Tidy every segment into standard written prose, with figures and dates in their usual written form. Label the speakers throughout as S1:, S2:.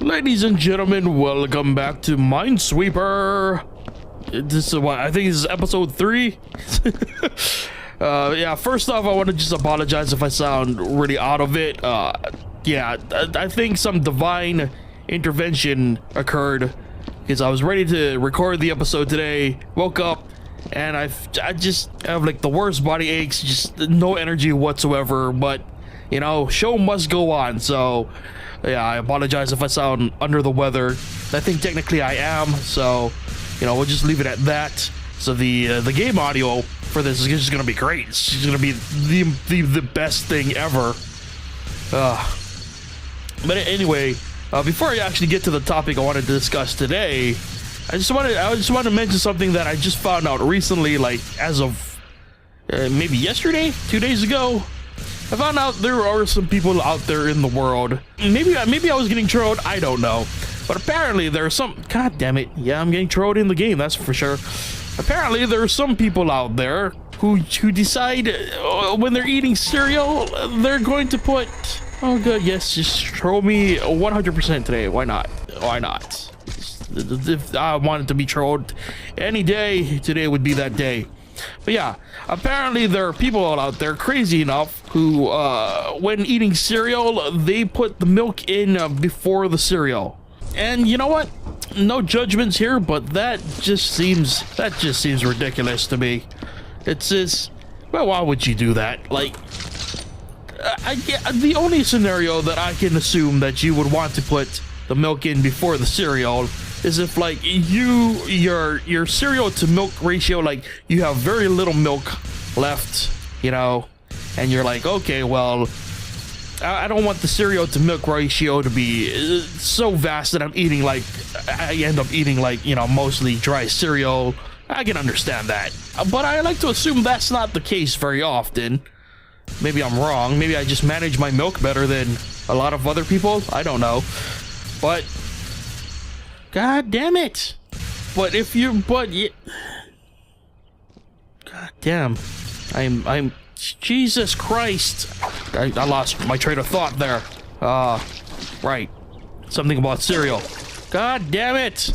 S1: Ladies and gentlemen, welcome back to Minesweeper. This is what I think is episode 3. Yeah, first off, I want to just apologize if I sound really out of it. Yeah, I think some divine intervention occurred because I was ready to record the episode today, woke up, and I just have like the worst body aches, just no energy whatsoever, but you know, show must go on. So yeah, I apologize if I sound under the weather. I think technically I am, so you know, we'll just leave it at that. So the game audio for this is just gonna be great. It's just gonna be the best thing ever. But anyway, before I actually get to the topic I wanted to discuss today, I just wanted to mention something that I just found out recently, like as of maybe yesterday, 2 days ago. I found out there are some people out there in the world. Maybe I was getting trolled. I don't know. But apparently there are some. God damn it! Yeah, I'm getting trolled in the game. That's for sure. Apparently there are some people out there who decide when they're eating cereal, they're going to put. Oh good, yes, just troll me 100% today. Why not? Why not? If I wanted to be trolled any day, today would be that day. But yeah, apparently there are people out there crazy enough who, when eating cereal, they put the milk in before the cereal. And you know what? No judgments here, but that just seems ridiculous to me. It's just, well, why would you do that? Like, the only scenario that I can assume that you would want to put the milk in before the cereal is if like your cereal to milk ratio, like you have very little milk left, you know, and you're like, okay, well, I don't want the cereal to milk ratio to be so vast that I end up eating like, you know, mostly dry cereal. I can understand that, but I like to assume that's not the case very often. Maybe I'm wrong. Maybe I just manage my milk better than a lot of other people. I don't know, but god damn it. God damn, I'm Jesus Christ. I lost my train of thought there. Right, something about cereal. God damn it.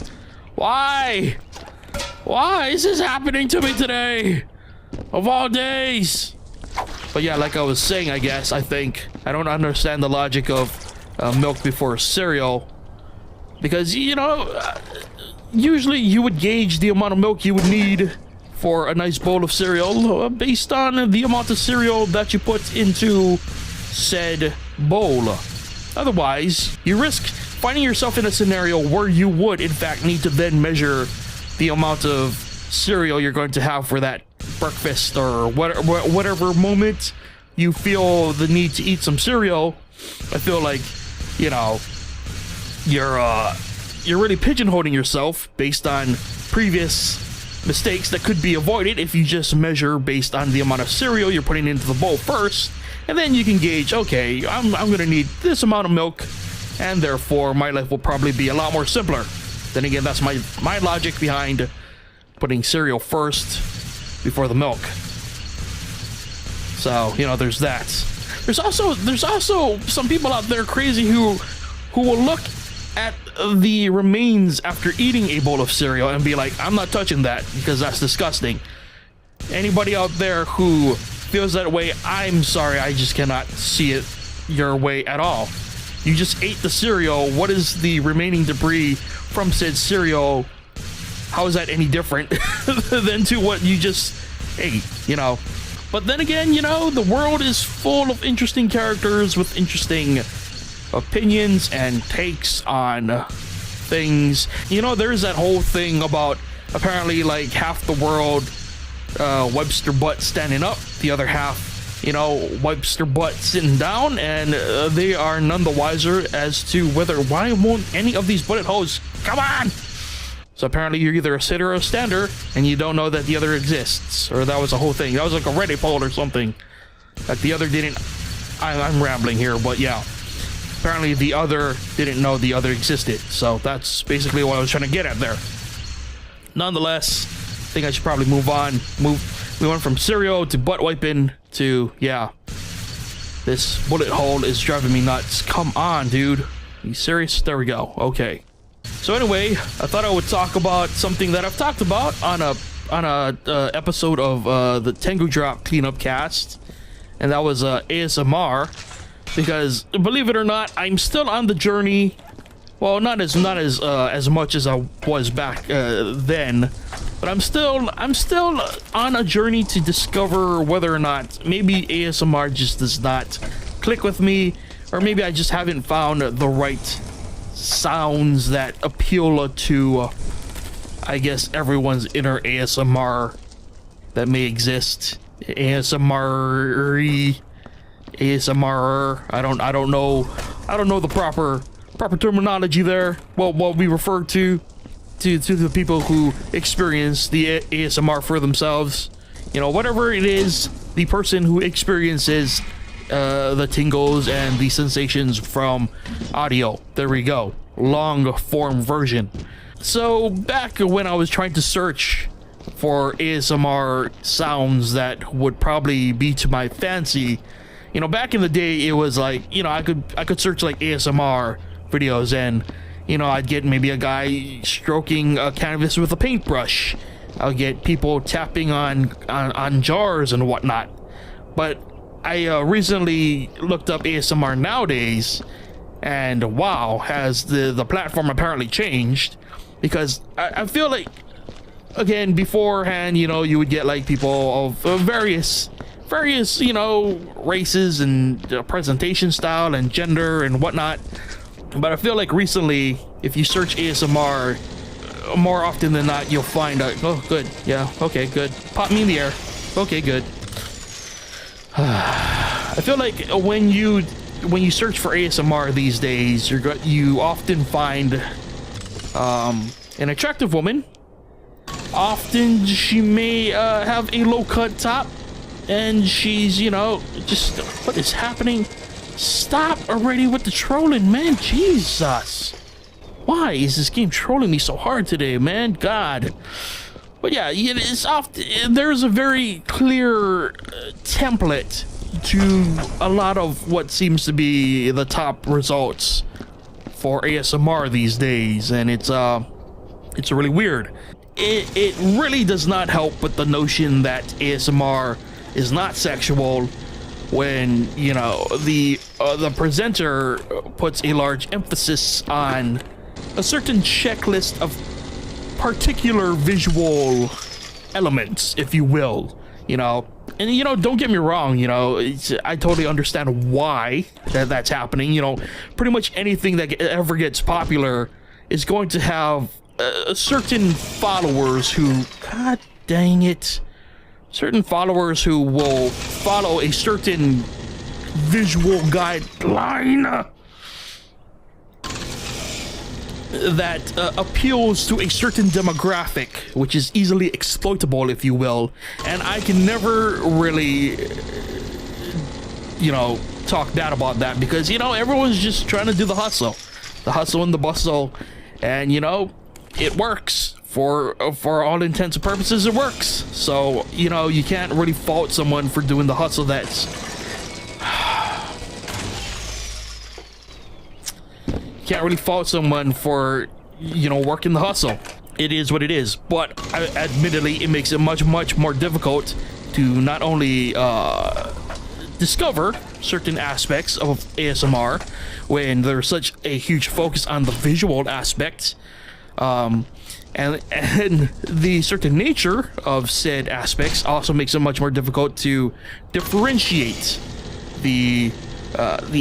S1: Why is this happening to me today, of all days? But yeah, like I was saying, I think I don't understand the logic of milk before cereal, because you know, usually you would gauge the amount of milk you would need for a nice bowl of cereal based on the amount of cereal that you put into said bowl. Otherwise, you risk finding yourself in a scenario where you would in fact need to then measure the amount of cereal you're going to have for that breakfast or whatever moment you feel the need to eat some cereal. I feel like, you know, you're really pigeonholing yourself based on previous mistakes that could be avoided if you just measure based on the amount of cereal you're putting into the bowl first, and then you can gauge, okay, I'm gonna need this amount of milk, and therefore my life will probably be a lot more simpler. Then again, that's my logic behind putting cereal first before the milk. So, you know, there's that. There's also some people out there crazy who will look at the remains after eating a bowl of cereal and be like, I'm not touching that because that's disgusting. Anybody out there who feels that way, I'm sorry, I just cannot see it your way at all. You just ate the cereal. What is the remaining debris from said cereal? How is that any different than to what you just ate, you know? But then again, you know, the world is full of interesting characters with interesting opinions and takes on things. You know, there's that whole thing about apparently like half the world Webster butt standing up, the other half, you know, Webster butt sitting down, and they are none the wiser as to why won't any of these butted hoes come on. So apparently you're either a sitter or a stander, and you don't know that the other exists. Or that was a whole thing. That was like a Reddit poll or something. That the other didn't. I'm rambling here, but yeah. Apparently the other didn't know the other existed. So that's basically what I was trying to get at there. Nonetheless, I think I should probably move on. We went from cereal to butt wiping to, yeah. This bullet hole is driving me nuts. Come on, dude. You serious? There we go. Okay. So anyway, I thought I would talk about something that I've talked about on a episode of the Tengu Drop Cleanup Cast, and that was ASMR. Because believe it or not, I'm still on the journey. Well, not as much as I was back then, but I'm still on a journey to discover whether or not maybe ASMR just does not click with me, or maybe I just haven't found the right sounds that appeal to I guess everyone's inner ASMR that may exist. ASMR. I don't know the proper terminology there. Well, what we refer to the people who experience the ASMR for themselves. You know, whatever it is, the person who experiences the tingles and the sensations from audio. There we go. Long form version. So back when I was trying to search for ASMR sounds that would probably be to my fancy, you know, back in the day it was like, you know, I could search like ASMR videos, and you know, I'd get maybe a guy stroking a canvas with a paintbrush. I'll get people tapping on jars and whatnot. But I recently looked up ASMR nowadays, and wow, has the platform apparently changed. Because I feel like, again, beforehand, you know, you would get like people of various, you know, races and presentation style and gender and whatnot. But I feel like recently, if you search ASMR, more often than not, you'll find oh, good, yeah, okay, good. Pop me in the air. Okay, good. I feel like when you search for ASMR these days, you often find an attractive woman. Often she may have a low-cut top, and she's, you know, just, what is happening? Stop already with the trolling, man. Jesus, why is this game trolling me so hard today, man? God. But yeah, it's often, there's a very clear template to a lot of what seems to be the top results for ASMR these days, and it's really weird. It really does not help with the notion that ASMR is not sexual when, you know, the presenter puts a large emphasis on a certain checklist of particular visual elements, if you will, you know. And, you know, don't get me wrong, you know, I totally understand why that's happening. You know, pretty much anything that ever gets popular is going to have certain followers who, god dang it, certain followers who will follow a certain visual guideline that appeals to a certain demographic, which is easily exploitable, if you will. And I can never really, you know, talk bad about that, because, you know, everyone's just trying to do the hustle and the bustle, and, you know, it works. For all intents and purposes, it works. So, you know, you can't really fault someone for doing the hustle. That's can't really fault someone for, you know, working the hustle. It is what it is. But admittedly, it makes it much more difficult to not only discover certain aspects of ASMR when there's such a huge focus on the visual aspect, and the certain nature of said aspects also makes it much more difficult to differentiate the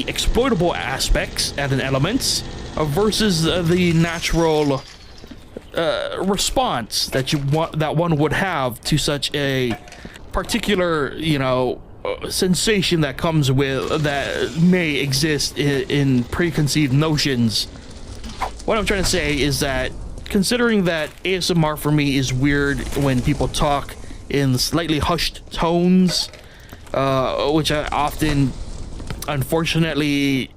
S1: exploitable aspects and elements versus the natural response that one would have to such a particular, you know, sensation that comes with, that may exist in preconceived notions. What I'm trying to say is that, considering that ASMR for me is weird when people talk in slightly hushed tones, which I often, unfortunately,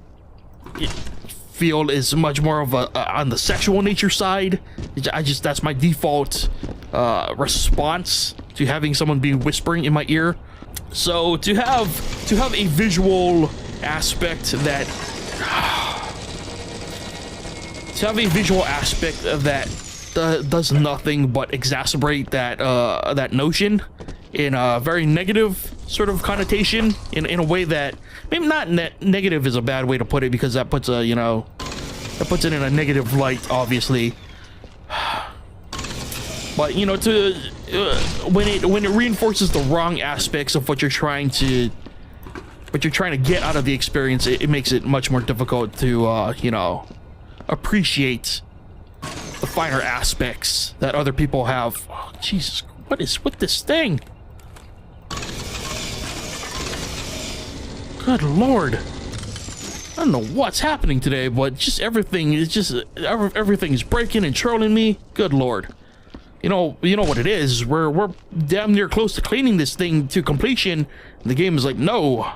S1: feel is much more of a on the sexual nature side. That's my default response to having someone be whispering in my ear. So to have a visual aspect that to have a visual aspect that does nothing but exacerbate that notion in a very negative sort of connotation, in a way that maybe not negative is a bad way to put it, because that puts a, you know, that puts it in a negative light, obviously. But you know, to when it reinforces the wrong aspects of what you're trying to get out of the experience, it makes it much more difficult to you know, appreciate the finer aspects that other people have. Oh, Jesus, what is with this thing? Good Lord. I don't know what's happening today, but just everything is everything's breaking and trolling me. Good Lord. You know what it is. We're damn near close to cleaning this thing to completion. The game is like, no.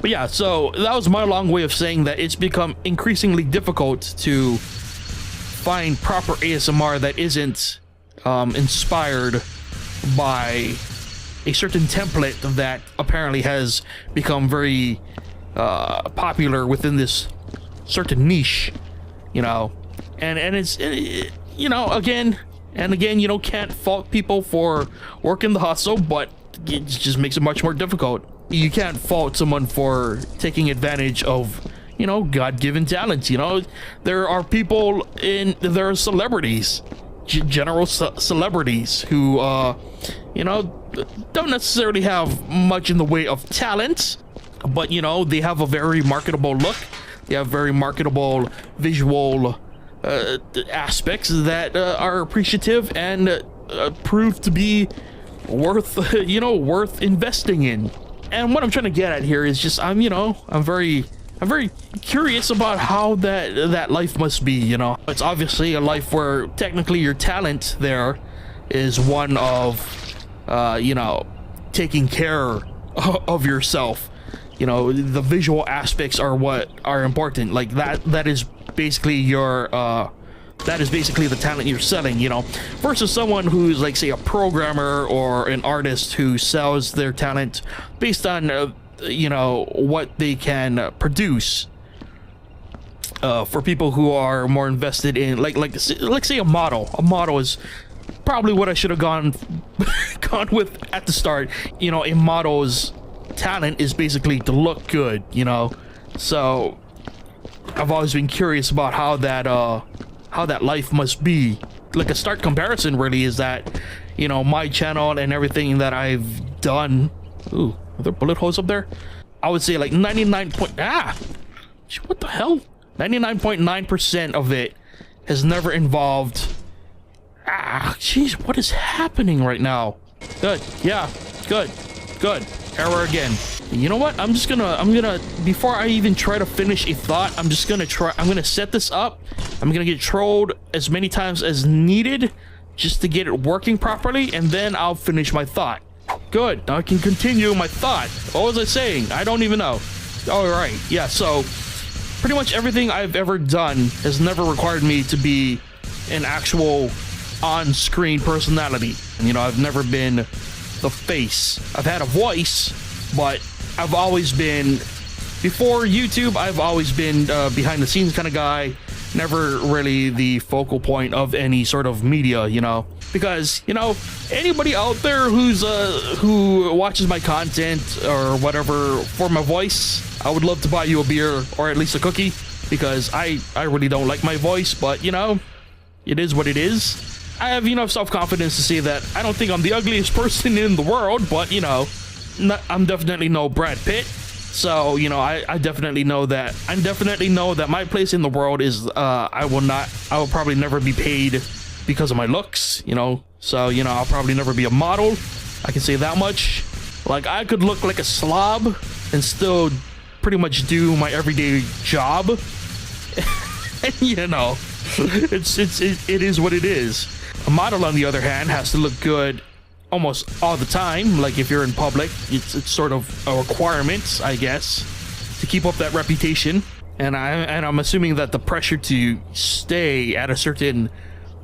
S1: But yeah, so that was my long way of saying that it's become increasingly difficult to find proper ASMR that isn't inspired by a certain template that apparently has become very popular within this certain niche, you know. And it's, you know, again, you know, can't fault people for working the hustle, but it just makes it much more difficult. You can't fault someone for taking advantage of, you know, God-given talents. You know, there are celebrities, general celebrities who, you know, don't necessarily have much in the way of talent, but, you know, they have a very marketable look. They have very marketable visual aspects that are appreciative and prove to be worth, you know, worth investing in. And what I'm trying to get at here is just, I'm very curious about how that life must be. You know, it's obviously a life where technically your talent there is one of, you know, taking care of yourself. You know, the visual aspects are what are important. Like that is basically your that is basically the talent you're selling, you know, versus someone who's like, say, a programmer or an artist who sells their talent based on you know, what they can produce. For people who are more invested in like say a model is probably what I should have gone with at the start. You know, a model's talent is basically to look good, you know. So I've always been curious about how that life must be. Like a stark comparison really is that, you know, my channel and everything that I've done. Ooh, are there bullet holes up there? I would say like 99.9% of it has never involved. Jeez, what is happening right now? Good, yeah, good. Error again. You know what? I'm gonna before I even try to finish a thought, I'm gonna set this up. I'm gonna get trolled as many times as needed just to get it working properly, and then I'll finish my thought. Good, now I can continue my thought. What was I saying? I don't even know. All right, yeah, so pretty much everything I've ever done has never required me to be an actual on-screen personality. You know, I've never been the face. I've had a voice, but I've always been, before YouTube, I've always been behind the scenes kind of guy, never really the focal point of any sort of media, you know, because, you know, anybody out there who watches my content or whatever for my voice, I would love to buy you a beer or at least a cookie, because I really don't like my voice, but, you know, it is what it is. I have enough self-confidence to say that I don't think I'm the ugliest person in the world, but, you know, I'm definitely no Brad Pitt. So, you know, I definitely know that. I definitely know that my place in the world is I will probably never be paid because of my looks, you know. So, you know, I'll probably never be a model. I can say that much. Like, I could look like a slob and still pretty much do my everyday job. And, you know, it is what it is. A model, on the other hand, has to look good almost all the time. Like, if you're in public, it's sort of a requirement, I guess, to keep up that reputation. And I'm assuming that the pressure to stay at a certain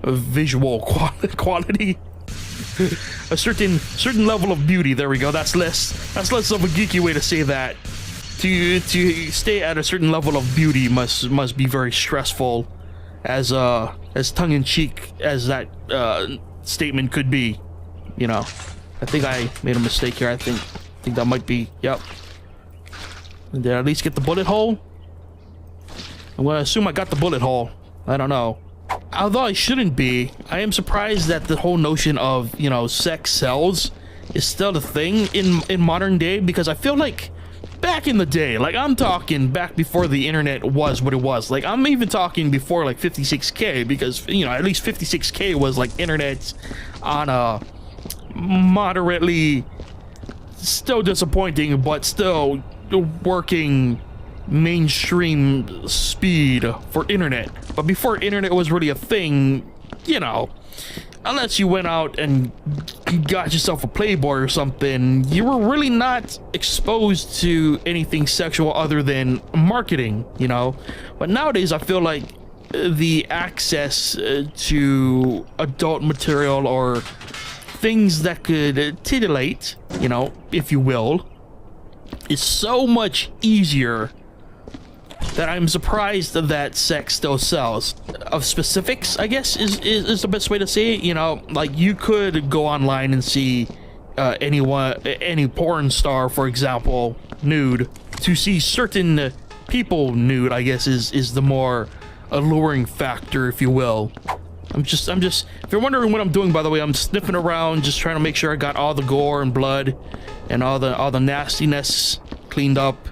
S1: visual quality, a certain level of beauty. There we go. That's less of a geeky way to say that. To stay at a certain level of beauty must be very stressful as tongue-in-cheek as that statement could be. You know, I think I made a mistake here. I think that might be, yep. Did I at least get the bullet hole? I'm gonna assume I got the bullet hole. I don't know. Although I shouldn't be, I am surprised that the whole notion of, you know, sex sells is still a thing in modern day, because I feel like back in the day, like I'm talking back before the internet was what it was. Like I'm even talking before like 56K, because, you know, at least 56K was like internet on a moderately still disappointing but still working mainstream speed for internet. But before internet was really a thing, you know, unless you went out and got yourself a Playboy or something, you were really not exposed to anything sexual other than marketing, you know. But nowadays I feel like the access to adult material or things that could titillate, you know, if you will, is so much easier that I'm surprised that sex still sells. Of specifics, I guess, is the best way to say it. You know, like you could go online and see any porn star, for example, nude. To see certain people nude, I guess, is the more alluring factor, if you will. I'm just if you're wondering what I'm doing, by the way, I'm sniffing around just trying to make sure I got all the gore and blood and all the nastiness cleaned up.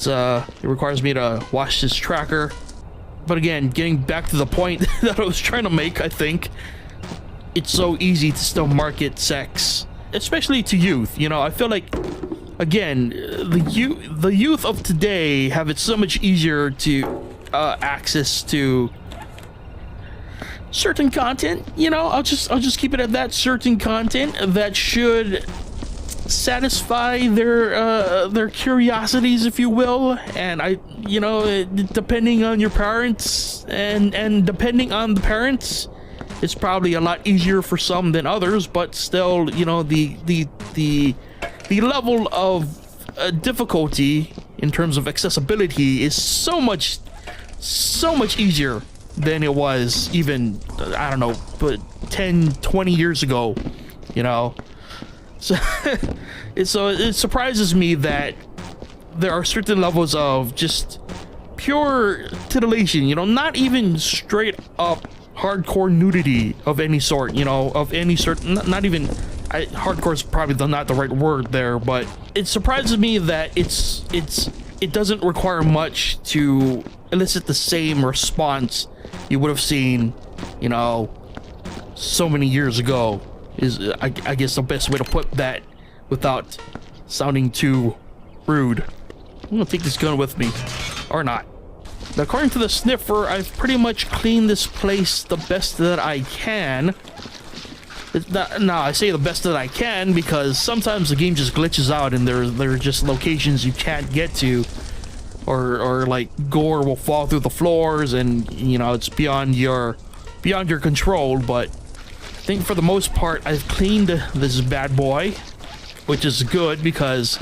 S1: It requires me to watch this tracker. But again, getting back to the point that I was trying to make, I think it's so easy to still market sex, especially to youth. You know, I feel like, again, the youth of today have it so much easier to access to certain content. You know, I'll just keep it at that. Certain content that should satisfy their curiosities, if you will. And you know, depending on your parents and depending on the parents, it's probably a lot easier for some than others. But still, you know, the level of difficulty in terms of accessibility is so much easier than it was even, I don't know, but 10-20 years ago, you know. So it surprises me that there are certain levels of just pure titillation, you know, not even straight up hardcore nudity of any sort, you know, of any sort. Not even hardcore is probably not the right word there, but it surprises me that it doesn't require much to elicit the same response you would have seen, you know, so many years ago. Is I guess the best way to put that without sounding too rude. I'm gonna take this gun with me, or not. Now, according to the sniffer, I've pretty much cleaned this place the best that I can. Now, I say the best that I can because sometimes the game just glitches out and there are just locations you can't get to, or like gore will fall through the floors and, you know, it's beyond your control. But I think for the most part I've cleaned this bad boy, which is good because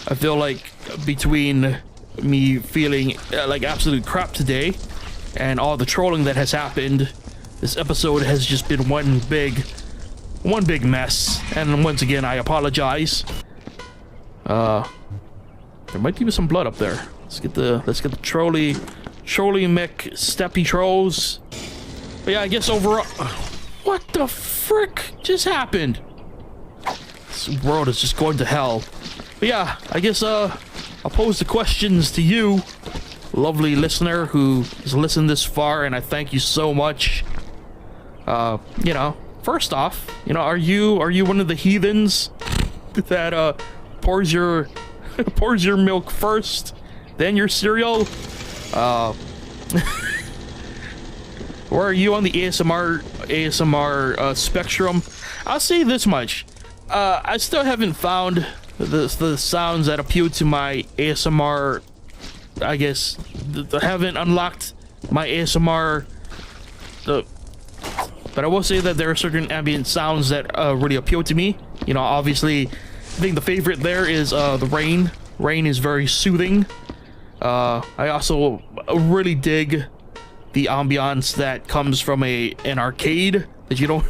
S1: I feel like between me feeling like absolute crap today and all the trolling that has happened, this episode has just been one big mess. And once again, I apologize. There might be some blood up there. Let's get the trolley mech steppy trolls. But yeah, I guess overall, what the frick just happened? This world is just going to hell. But yeah, I guess I'll pose the questions to you, lovely listener who has listened this far, and I thank you so much. You know, first off, you know, are you one of the heathens that pours your milk first, then your cereal? Or are you on the ASMR spectrum? I'll say this much. I still haven't found the sounds that appeal to my ASMR. I guess I haven't unlocked my ASMR. But I will say that there are certain ambient sounds that really appeal to me. You know, obviously, I think the favorite there is the rain. Rain is very soothing. I also really dig the ambiance that comes from an arcade that you don't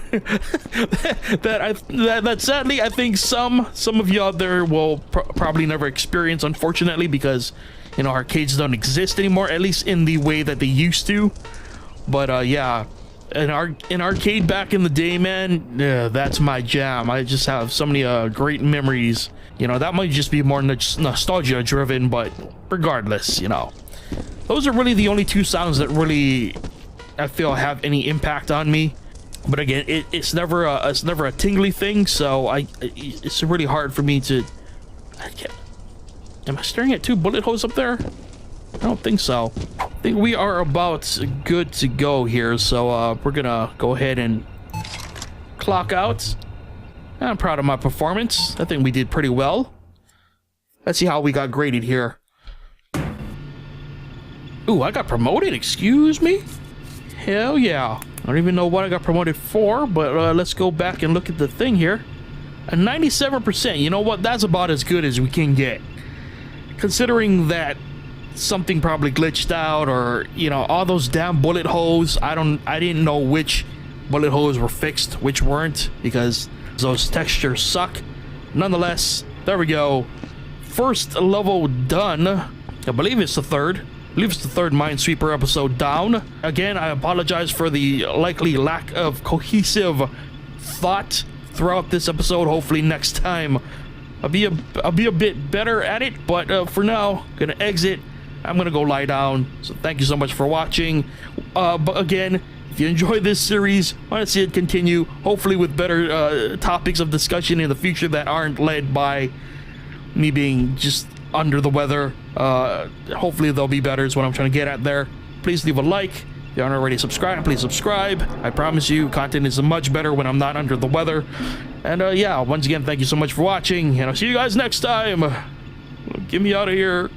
S1: that sadly I think some of you out there will probably never experience, unfortunately, because you know arcades don't exist anymore, at least in the way that they used to. But yeah, an arcade back in the day, man, yeah, that's my jam. I just have so many great memories. You know, that might just be more nostalgia driven, but regardless, you know, those are really the only two sounds that really I feel have any impact on me. But again, it's never a tingly thing, so it's really hard for me to. Am I staring at two bullet holes up there? I don't think so. I think we are about good to go here, so we're gonna go ahead and clock out. I'm proud of my performance. I think we did pretty well. Let's see how we got graded here. Ooh, I got promoted, excuse me? Hell yeah. I don't even know what I got promoted for, but let's go back and look at the thing here. A 97%, you know what? That's about as good as we can get. Considering that something probably glitched out, or, you know, all those damn bullet holes. I didn't know which bullet holes were fixed, which weren't, because those textures suck. Nonetheless, there we go. First level done. I believe it's the third. I believe it's the third Minesweeper episode down. Again, I apologize for the likely lack of cohesive thought throughout this episode. Hopefully next time I'll be a bit better at it. But for now, gonna exit. I'm gonna go lie down. So thank you so much for watching. But again, if you enjoyed this series, want to see it continue, hopefully with better topics of discussion in the future that aren't led by me being just under the weather. Hopefully they'll be better is what I'm trying to get at there. Please leave a like. If you aren't already subscribed, please subscribe. I promise you, content is much better when I'm not under the weather. And yeah, once again, thank you so much for watching, and I'll see you guys next time. Get me out of here.